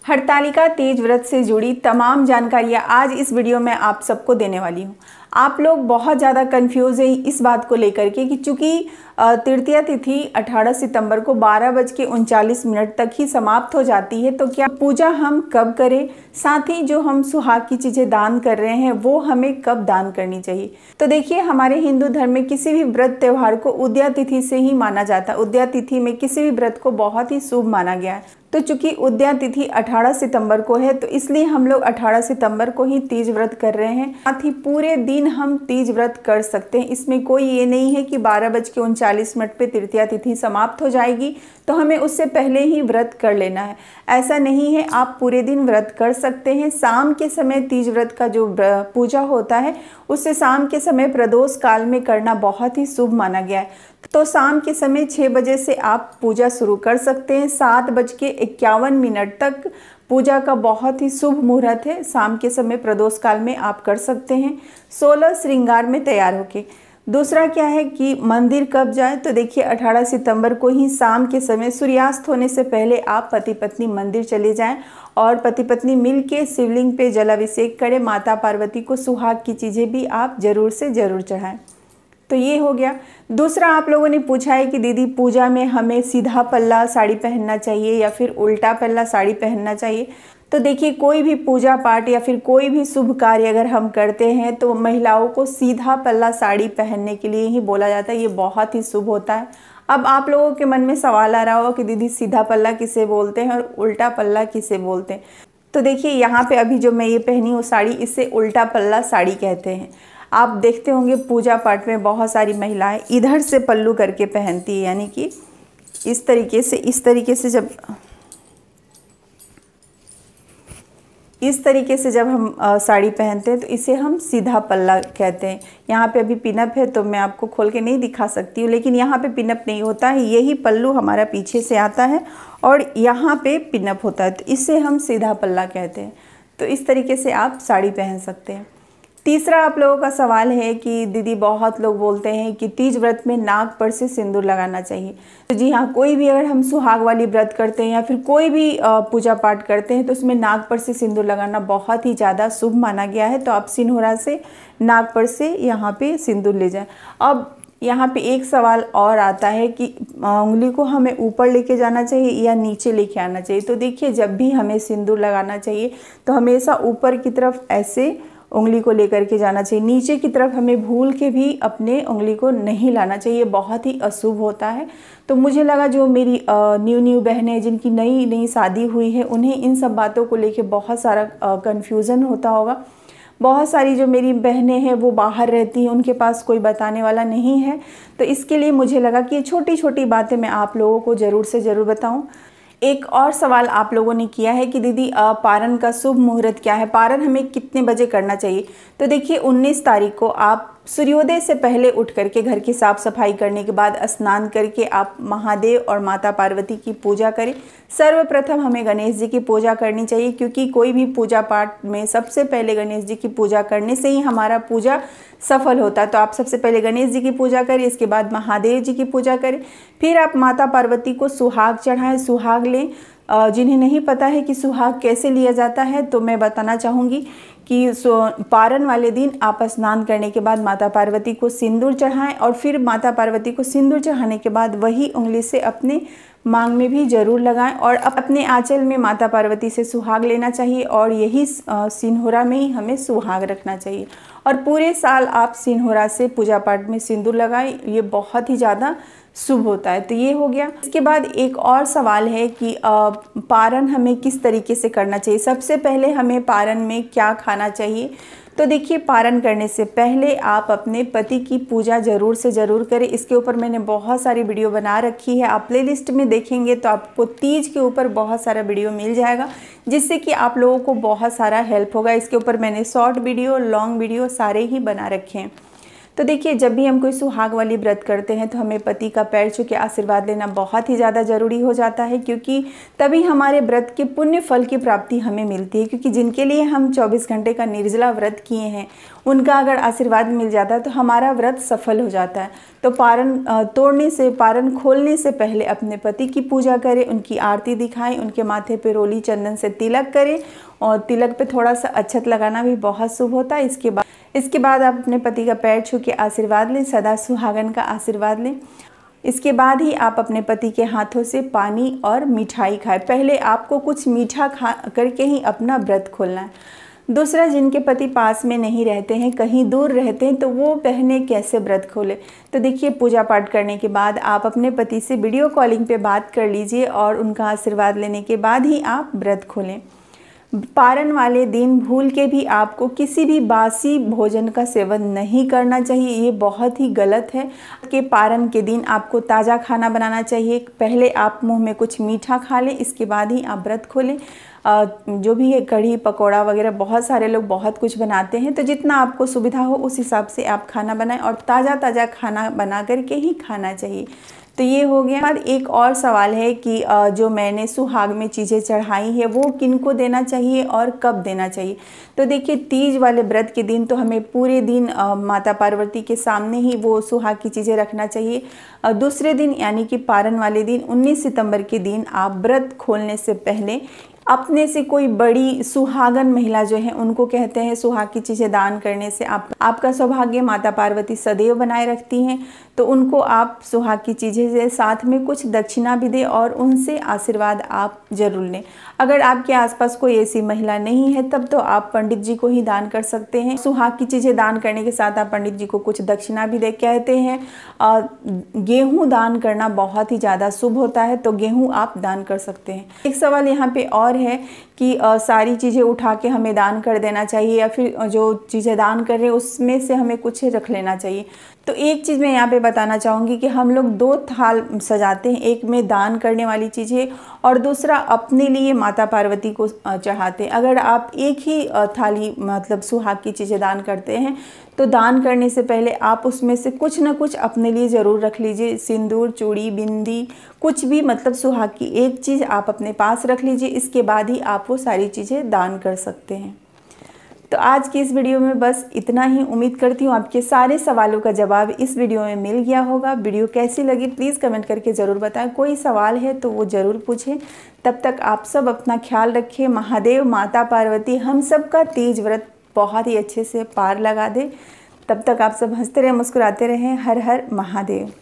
हरतालिका तीज व्रत से जुड़ी तमाम जानकारियाँ आज इस वीडियो में आप सबको देने वाली हूँ। आप लोग बहुत ज़्यादा कंफ्यूज हैं इस बात को लेकर के कि चूँकि तृतीया तिथि 18 सितंबर को 12:39 तक ही समाप्त हो जाती है, तो क्या पूजा हम कब करें, साथ ही जो हम सुहाग की चीज़ें दान कर रहे हैं वो हमें कब दान करनी चाहिए। तो देखिए, हमारे हिंदू धर्म में किसी भी व्रत त्यौहार को उदया तिथि से ही माना जाता है। उदया तिथि में किसी भी व्रत को बहुत ही शुभ माना गया है। तो चूंकि उदया तिथि 18 सितंबर को है, तो इसलिए हम लोग 18 सितंबर को ही तीज व्रत कर रहे हैं। साथ ही पूरे दिन हम तीज व्रत कर सकते हैं। इसमें कोई ये नहीं है कि 12:39 पे तृतीया तिथि समाप्त हो जाएगी तो हमें उससे पहले ही व्रत कर लेना है। ऐसा नहीं है, आप पूरे दिन व्रत कर सकते हैं। शाम के समय तीज व्रत का जो पूजा होता है उससे शाम के समय प्रदोष काल में करना बहुत ही शुभ माना गया है। तो शाम के समय 6 बजे से आप पूजा शुरू कर सकते हैं। 7:51 तक पूजा का बहुत ही शुभ मुहूर्त है। शाम के समय प्रदोष काल में आप कर सकते हैं 16 श्रृंगार में तैयार होके। दूसरा क्या है कि मंदिर कब जाए, तो देखिए 18 सितंबर को ही शाम के समय सूर्यास्त होने से पहले आप पति पत्नी मंदिर चले जाएं और पति पत्नी मिलके शिवलिंग पे जलाभिषेक करें। माता पार्वती को सुहाग की चीज़ें भी आप ज़रूर से ज़रूर चढ़ाएं। तो ये हो गया। दूसरा, आप लोगों ने पूछा है कि दीदी पूजा में हमें सीधा पल्ला साड़ी पहनना चाहिए या फिर उल्टा पल्ला साड़ी पहनना चाहिए। तो देखिए, कोई भी पूजा पाठ या फिर कोई भी शुभ कार्य अगर हम करते हैं तो महिलाओं को सीधा पल्ला साड़ी पहनने के लिए ही बोला जाता है। ये बहुत ही शुभ होता है। अब आप लोगों के मन में सवाल आ रहा होगा कि दीदी सीधा पल्ला किसे बोलते हैं और उल्टा पल्ला किसे बोलते हैं। तो देखिए, यहाँ पे अभी जो मैं ये पहनी हूँ साड़ी, इसे उल्टा पल्ला साड़ी कहते हैं। आप देखते होंगे पूजा पाठ में बहुत सारी महिलाएं इधर से पल्लू करके पहनती है, यानी कि इस तरीके से जब हम साड़ी पहनते हैं तो इसे हम सीधा पल्ला कहते हैं। यहाँ पे अभी पिनअप है तो मैं आपको खोल के नहीं दिखा सकती हूँ, लेकिन यहाँ पे पिनअप नहीं होता है। यही पल्लू हमारा पीछे से आता है और यहाँ पे पिनअप होता है, तो इसे हम सीधा पल्ला कहते हैं। तो इस तरीके से आप साड़ी पहन सकते हैं। तीसरा, आप लोगों का सवाल है कि दीदी बहुत लोग बोलते हैं कि तीज व्रत में नाक पर से सिंदूर लगाना चाहिए। तो जी हाँ, कोई भी अगर हम सुहाग वाली व्रत करते हैं या फिर कोई भी पूजा पाठ करते हैं तो उसमें नाक पर से सिंदूर लगाना बहुत ही ज़्यादा शुभ माना गया है। तो आप सिंदूरा से नाक पर से यहाँ पे सिंदूर ले जाएं। अब यहाँ पे एक सवाल और आता है कि उंगली को हमें ऊपर लेके जाना चाहिए या नीचे लेके आना चाहिए। तो देखिए, जब भी हमें सिंदूर लगाना चाहिए तो हमेशा ऊपर की तरफ ऐसे उंगली को लेकर के जाना चाहिए। नीचे की तरफ हमें भूल के भी अपने उंगली को नहीं लाना चाहिए, बहुत ही अशुभ होता है। तो मुझे लगा जो मेरी न्यू बहनें जिनकी नई शादी हुई है उन्हें इन सब बातों को लेके बहुत सारा कन्फ्यूज़न होता होगा। बहुत सारी जो मेरी बहनें हैं वो बाहर रहती हैं, उनके पास कोई बताने वाला नहीं है। तो इसके लिए मुझे लगा कि ये छोटी छोटी बातें मैं आप लोगों को ज़रूर से ज़रूर बताऊं। एक और सवाल आप लोगों ने किया है कि दीदी पारण का शुभ मुहूर्त क्या है, पारण हमें कितने बजे करना चाहिए। तो देखिए, 19 तारीख को आप सूर्योदय से पहले उठ करके घर की साफ़ सफाई करने के बाद स्नान करके आप महादेव और माता पार्वती की पूजा करें। सर्वप्रथम हमें गणेश जी की पूजा करनी चाहिए, क्योंकि कोई भी पूजा पाठ में सबसे पहले गणेश जी की पूजा करने से ही हमारा पूजा सफल होता है। तो आप सबसे पहले गणेश जी की पूजा करें, इसके बाद महादेव जी की पूजा करें, फिर आप माता पार्वती को सुहाग चढ़ाएं, सुहाग लें। जिन्हें नहीं पता है कि सुहाग कैसे लिया जाता है तो मैं बताना चाहूँगी कि पारण वाले दिन आप स्नान करने के बाद माता पार्वती को सिंदूर चढ़ाएं और फिर माता पार्वती को सिंदूर चढ़ाने के बाद वही उंगली से अपने मांग में भी जरूर लगाएं और अपने आंचल में माता पार्वती से सुहाग लेना चाहिए और यही सिंहोरा में ही हमें सुहाग रखना चाहिए। और पूरे साल आप सिंहोरा से पूजा पाठ में सिंदूर लगाएं, ये बहुत ही ज़्यादा शुभ होता है। तो ये हो गया। इसके बाद एक और सवाल है कि पारण हमें किस तरीके से करना चाहिए। सबसे पहले हमें पारण में क्या खाना चाहिए। तो देखिए, पारण करने से पहले आप अपने पति की पूजा ज़रूर से ज़रूर करें। इसके ऊपर मैंने बहुत सारी वीडियो बना रखी है, आप प्लेलिस्ट में देखेंगे तो आपको तीज के ऊपर बहुत सारा वीडियो मिल जाएगा, जिससे कि आप लोगों को बहुत सारा हेल्प होगा। इसके ऊपर मैंने शॉर्ट वीडियो, लॉन्ग वीडियो सारे ही बना रखे हैं। तो देखिए, जब भी हम कोई सुहाग वाली व्रत करते हैं तो हमें पति का पैर छू के आशीर्वाद लेना बहुत ही ज़्यादा ज़रूरी हो जाता है, क्योंकि तभी हमारे व्रत के पुण्य फल की प्राप्ति हमें मिलती है। क्योंकि जिनके लिए हम 24 घंटे का निर्जला व्रत किए हैं, उनका अगर आशीर्वाद मिल जाता है तो हमारा व्रत सफल हो जाता है। तो पारण खोलने से पहले अपने पति की पूजा करें, उनकी आरती दिखाएं, उनके माथे पे रोली चंदन से तिलक करें, और तिलक पे थोड़ा सा अक्षत लगाना भी बहुत शुभ होता है। इसके बाद आप अपने पति का पैर छू के आशीर्वाद लें, सदा सुहागन का आशीर्वाद लें। इसके बाद ही आप अपने पति के हाथों से पानी और मिठाई खाएं। पहले आपको कुछ मीठा खा करके ही अपना व्रत खोलना है। दूसरा, जिनके पति पास में नहीं रहते हैं, कहीं दूर रहते हैं, तो वो बहनें कैसे व्रत खोले? तो देखिए, पूजा पाठ करने के बाद आप अपने पति से वीडियो कॉलिंग पे बात कर लीजिए और उनका आशीर्वाद लेने के बाद ही आप व्रत खोलें। पारण वाले दिन भूल के भी आपको किसी भी बासी भोजन का सेवन नहीं करना चाहिए, ये बहुत ही गलत है। कि पारण के दिन आपको ताज़ा खाना बनाना चाहिए। पहले आप मुंह में कुछ मीठा खा लें, इसके बाद ही आप व्रत खोलें। जो भी है कढ़ी पकौड़ा वगैरह, बहुत सारे लोग बहुत कुछ बनाते हैं, तो जितना आपको सुविधा हो उस हिसाब से आप खाना बनाएं और ताज़ा खाना बना करके ही खाना चाहिए। तो ये हो गया। बाद एक और सवाल है कि जो मैंने सुहाग में चीज़ें चढ़ाई है वो किनको देना चाहिए और कब देना चाहिए? तो देखिए, तीज वाले व्रत के दिन तो हमें पूरे दिन माता पार्वती के सामने ही वो सुहाग की चीज़ें रखना चाहिए। दूसरे दिन यानी कि पारण वाले दिन 19 सितंबर के दिन आप व्रत खोलने से पहले अपने से कोई बड़ी सुहागन महिला जो है, उनको कहते हैं सुहाग की चीज़ें दान करने से आपका सौभाग्य माता पार्वती सदैव बनाए रखती हैं। तो उनको आप सुहाग की चीज़ें से साथ में कुछ दक्षिणा भी दें और उनसे आशीर्वाद आप जरूर लें। अगर आपके आसपास कोई ऐसी महिला नहीं है तब तो आप पंडित जी को ही दान कर सकते हैं। सुहाग की चीज़ें दान करने के साथ आप पंडित जी को कुछ दक्षिणा भी दे। कहते हैं गेहूँ दान करना बहुत ही ज़्यादा शुभ होता है, तो गेहूँ आप दान कर सकते हैं। एक सवाल यहाँ पे और है कि सारी चीज़ें उठा के हमें दान कर देना चाहिए या फिर जो चीज़ें दान कर रहे हैं उसमें से हमें कुछ रख लेना चाहिए। तो एक चीज़ मैं यहाँ पे बताना चाहूँगी कि हम लोग 2 थाल सजाते हैं, एक में दान करने वाली चीज़ें और दूसरा अपने लिए माता पार्वती को चढ़ाते हैं। अगर आप एक ही थाली मतलब सुहाग की चीज़ें दान करते हैं तो दान करने से पहले आप उसमें से कुछ ना कुछ अपने लिए ज़रूर रख लीजिए। सिंदूर, चूड़ी, बिंदी, कुछ भी मतलब सुहाग की एक चीज़ आप अपने पास रख लीजिए। इसके बाद ही आप वो सारी चीज़ें दान कर सकते हैं। तो आज की इस वीडियो में बस इतना ही। उम्मीद करती हूँ आपके सारे सवालों का जवाब इस वीडियो में मिल गया होगा। वीडियो कैसी लगी प्लीज़ कमेंट करके ज़रूर बताएं। कोई सवाल है तो वो ज़रूर पूछें। तब तक आप सब अपना ख्याल रखें। महादेव माता पार्वती हम सब का तीज व्रत बहुत ही अच्छे से पार लगा दे। तब तक आप सब हंसते रहें, मुस्कुराते रहें। हर हर महादेव।